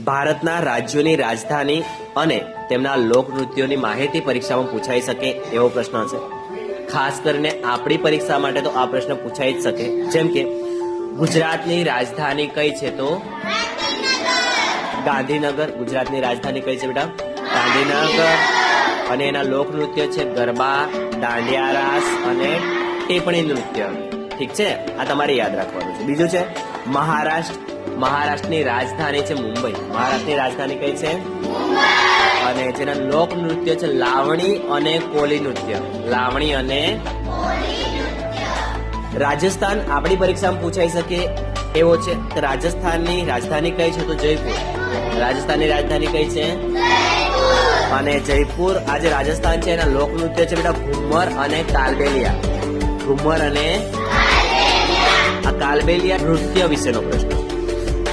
ભારતના રાજ્યોની રાજધાની અને તેમના લોકનૃત્યોની માહિતી પરીક્ષામાં પૂછાઈ શકે એવો પ્રશ્ન છે. ખાસ કરીને આપણી પરીક્ષા માટે તો આ પ્રશ્ન પૂછાઈ જ શકે. જેમ કે ગુજરાતની રાજધાની કઈ છે? તો ગાંધીનગર. ગુજરાતની રાજધાની કઈ છે બેટા? ગાંધીનગર. અને એના લોકનૃત્ય છે ગરબા, દાંડિયા રાસ અને ટીપણી નૃત્ય. ઠીક છે, આ તમારે યાદ રાખવાનું છે. બીજું છે મહારાષ્ટ્ર. મહારાષ્ટ્રની રાજધાની છે મુંબઈ. મહારાષ્ટ્રની રાજધાની કઈ છે? અને જેના લોક નૃત્ય છે લાવણી અને કોલી નૃત્ય. લાવણી અને રાજસ્થાન આપણી પરીક્ષામાં પૂછાઈ શકે એવો છે. રાજસ્થાનની રાજધાની કઈ છે? તો જયપુર. રાજસ્થાનની રાજધાની કઈ છે? અને જયપુર. આ જે રાજસ્થાન છે એના લોક નૃત્ય છે બેટા ઘુમ્મર અને કાલબેલિયા. ઘુમ્મર અને આ કાલબેલિયા નૃત્ય વિશેનો પ્રશ્ન.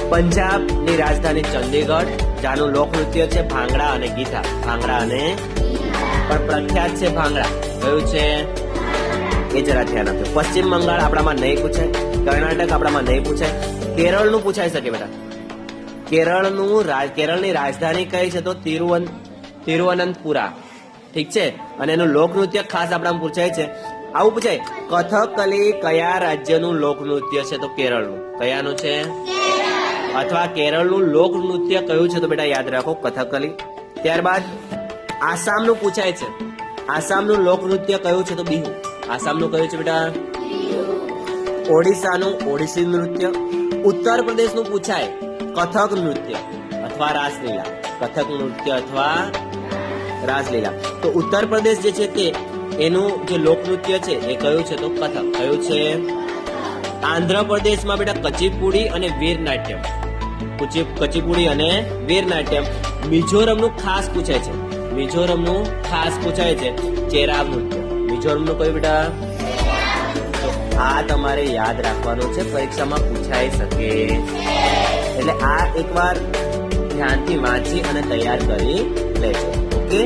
પંજાબની રાજધાની ચંદીગઢ. જાનું લોકનૃત્ય છે ભાંગડા અને ગીધા. ભાંગડા અને પણ પ્રખ્યાત છે ભાંગડા. કયું છે એ જરા ધ્યાન આપજો. પશ્ચિમ બંગાળ આપણામાં નહીં પૂછાય. કર્ણાટક આપણામાં નહીં પૂછાય. કેરળનું પૂછાઈ શકે બેટા. કેરળની રાજધાની કઈ છે? તો તિરુવનંતપુરા. ઠીક છે. અને એનું લોકનૃત્ય ખાસ આપણામાં પૂછાય છે. આવું પૂછાય કથકલી કયા રાજ્યનું લોકનૃત્ય છે? તો કેરળનું. કયાનું છે? અથવા કેરળનું લોકનૃત્ય કયું છે? તો બેટા યાદ રાખો કથકલી. ત્યારબાદ આસામનું પૂછાય છે. આસામનું લોકનૃત્ય કયું છે? તો બિહુ. આસામનું કયું છે બેટા? ઓડિશાનું ઓડિસી નૃત્ય. ઉત્તર પ્રદેશનું પૂછાય કથક નૃત્ય અથવા રાસલીલા. કથક નૃત્ય અથવા રાસલીલા. તો ઉત્તર પ્રદેશ જે છે તે એનું જે લોકનૃત્ય છે એ કયું છે? તો કથક. કયું છે? આંધ્રપ્રદેશમાં બેટા કચીપુડી અને વીર નાટ્યમ. કચીપુડી અને વીર નાટ્યમ. મિઝોરમનું ખાસ પૂછાય છે. મિઝોરમનું ખાસ પૂછાય છે ચેરાબ નૃત્ય. મિઝોરમનું કયું બેટા? તો આ તમારે યાદ રાખવાનું છે, પરીક્ષામાં પૂછાઈ શકે. એટલે આ એકવાર ધ્યાનથી વાંચી અને તૈયાર કરી લેજો. ઓકે.